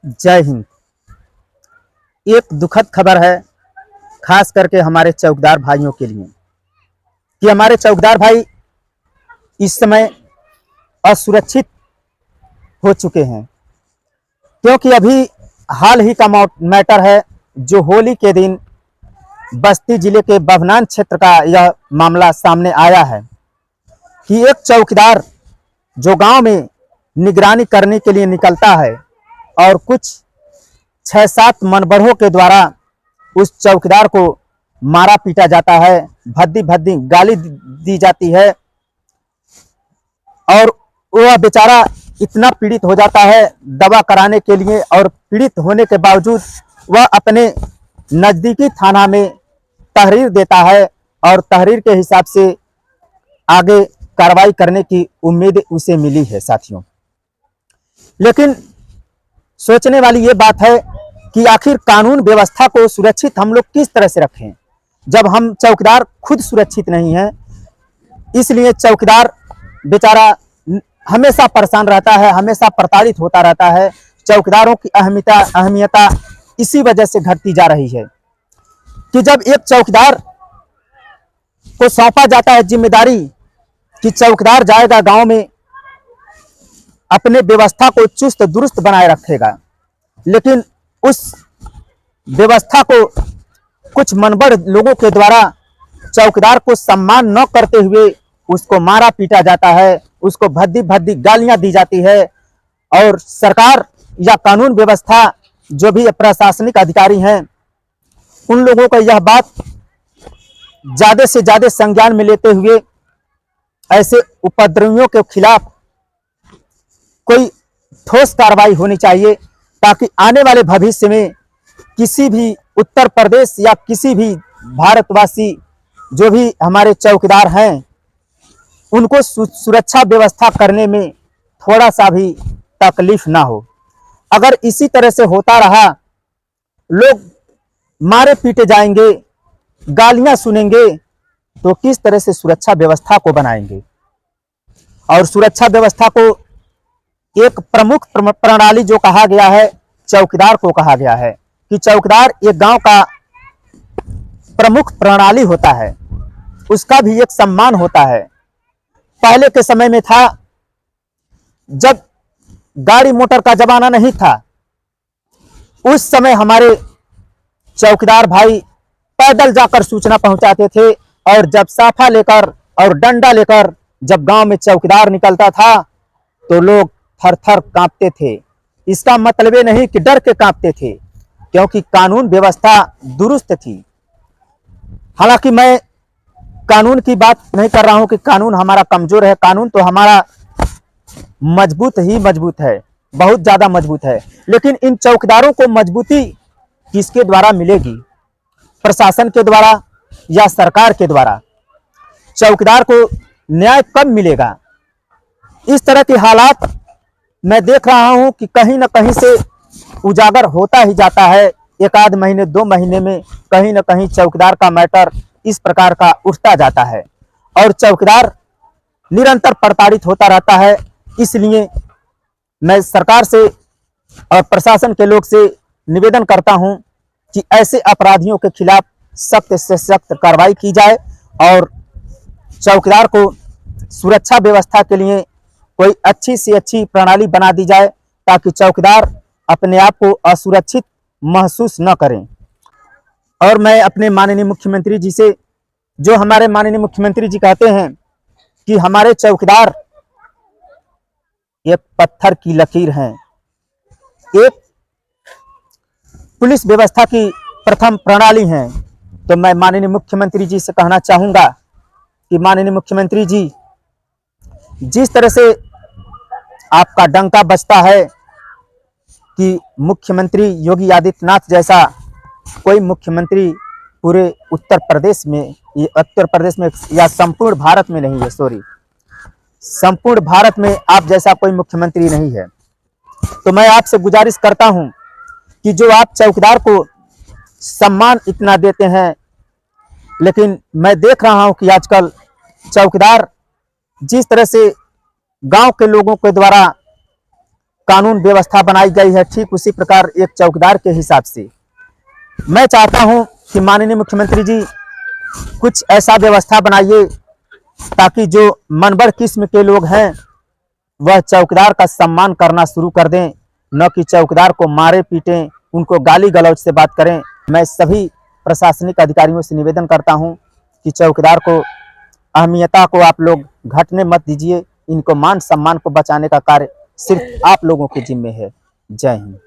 जय हिंद। एक दुखद खबर है, खास करके हमारे चौकीदार भाइयों के लिए, कि हमारे चौकीदार भाई इस समय असुरक्षित हो चुके हैं। क्योंकि अभी हाल ही का मैटर है, जो होली के दिन बस्ती जिले के बभनान क्षेत्र का यह मामला सामने आया है कि एक चौकीदार जो गांव में निगरानी करने के लिए निकलता है और कुछ 6-7 मनबड़ों के द्वारा उस चौकीदार को मारा पीटा जाता है, भद्दी भद्दी गाली दी जाती है और वह बेचारा इतना पीड़ित हो जाता है दवा कराने के लिए, और पीड़ित होने के बावजूद वह अपने नज़दीकी थाना में तहरीर देता है और तहरीर के हिसाब से आगे कार्रवाई करने की उम्मीद उसे मिली है साथियों। लेकिन सोचने वाली ये बात है कि आखिर कानून व्यवस्था को सुरक्षित हम लोग किस तरह से रखें, जब हम चौकीदार खुद सुरक्षित नहीं हैं। इसलिए चौकीदार बेचारा हमेशा परेशान रहता है, हमेशा प्रताड़ित होता रहता है। चौकीदारों की अहमियता इसी वजह से घटती जा रही है कि जब एक चौकीदार को सौंपा जाता है जिम्मेदारी कि चौकीदार जाएगा गांव में, अपने व्यवस्था को चुस्त दुरुस्त बनाए रखेगा, लेकिन उस व्यवस्था को कुछ मनबड़ लोगों के द्वारा चौकीदार को सम्मान न करते हुए उसको मारा पीटा जाता है, उसको भद्दी भद्दी गालियां दी जाती है। और सरकार या कानून व्यवस्था जो भी प्रशासनिक अधिकारी हैं, उन लोगों को यह बात ज्यादा से ज्यादा संज्ञान में लेते हुए ऐसे उपद्रवियों के खिलाफ कोई ठोस कार्रवाई होनी चाहिए, ताकि आने वाले भविष्य में किसी भी उत्तर प्रदेश या किसी भी भारतवासी जो भी हमारे चौकीदार हैं, उनको सुरक्षा व्यवस्था करने में थोड़ा सा भी तकलीफ ना हो। अगर इसी तरह से होता रहा, लोग मारे पीटे जाएंगे, गालियां सुनेंगे, तो किस तरह से सुरक्षा व्यवस्था को बनाएंगे। और सुरक्षा व्यवस्था को एक प्रमुख प्रणाली जो कहा गया है, चौकीदार को कहा गया है कि चौकीदार एक गांव का प्रमुख प्रणाली होता है, उसका भी एक सम्मान होता है। पहले के समय में था, जब गाड़ी मोटर का जमाना नहीं था, उस समय हमारे चौकीदार भाई पैदल जाकर सूचना पहुंचाते थे, और जब साफा लेकर और डंडा लेकर जब गांव में चौकीदार निकलता था तो लोग थर थर कांपते थे। इसका मतलब ये नहीं कि डर के कांपते थे, क्योंकि कानून व्यवस्था दुरुस्त थी। हालांकि मैं कानून की बात नहीं कर रहा हूं कि कानून हमारा कमजोर है, कानून तो हमारा मजबूत ही मजबूत है, बहुत ज्यादा मजबूत है। लेकिन इन चौकीदारों को मजबूती किसके द्वारा मिलेगी? प्रशासन के द्वारा या सरकार के द्वारा? चौकीदार को न्याय कब मिलेगा? इस तरह के हालात मैं देख रहा हूं कि कहीं ना कहीं से उजागर होता ही जाता है। एक आध महीने 2 महीने में कहीं ना कहीं चौकीदार का मैटर इस प्रकार का उठता जाता है और चौकीदार निरंतर प्रताड़ित होता रहता है। इसलिए मैं सरकार से और प्रशासन के लोग से निवेदन करता हूं कि ऐसे अपराधियों के खिलाफ सख्त से सख्त कार्रवाई की जाए और चौकीदार को सुरक्षा व्यवस्था के लिए कोई अच्छी से अच्छी प्रणाली बना दी जाए, ताकि चौकीदार अपने आप को असुरक्षित महसूस न करें। और मैं अपने माननीय मुख्यमंत्री जी से, जो हमारे माननीय मुख्यमंत्री जी कहते हैं कि हमारे चौकीदार एक पत्थर की लकीर हैं, एक पुलिस व्यवस्था की प्रथम प्रणाली हैं, तो मैं माननीय मुख्यमंत्री जी से कहना चाहूंगा कि माननीय मुख्यमंत्री जी, जिस तरह से आपका डंका बजता है कि मुख्यमंत्री योगी आदित्यनाथ जैसा कोई मुख्यमंत्री पूरे उत्तर प्रदेश में या संपूर्ण भारत में नहीं है, संपूर्ण भारत में आप जैसा कोई मुख्यमंत्री नहीं है। तो मैं आपसे गुजारिश करता हूं कि जो आप चौकीदार को सम्मान इतना देते हैं, लेकिन मैं देख रहा हूं कि आजकल चौकीदार जिस तरह से गांव के लोगों के द्वारा कानून व्यवस्था बनाई गई है, ठीक उसी प्रकार एक चौकीदार के हिसाब से मैं चाहता हूं कि माननीय मुख्यमंत्री जी कुछ ऐसा व्यवस्था बनाइए ताकि जो मनबड़ किस्म के लोग हैं वह चौकीदार का सम्मान करना शुरू कर दें, न कि चौकीदार को मारे पीटें, उनको गाली गलौज से बात करें। मैं सभी प्रशासनिक अधिकारियों से निवेदन करता हूं कि चौकीदार को अहमियता को आप लोग घटने मत दीजिए, इनको मान सम्मान को बचाने का कार्य सिर्फ आप लोगों के जिम्मे है। जय हिंद।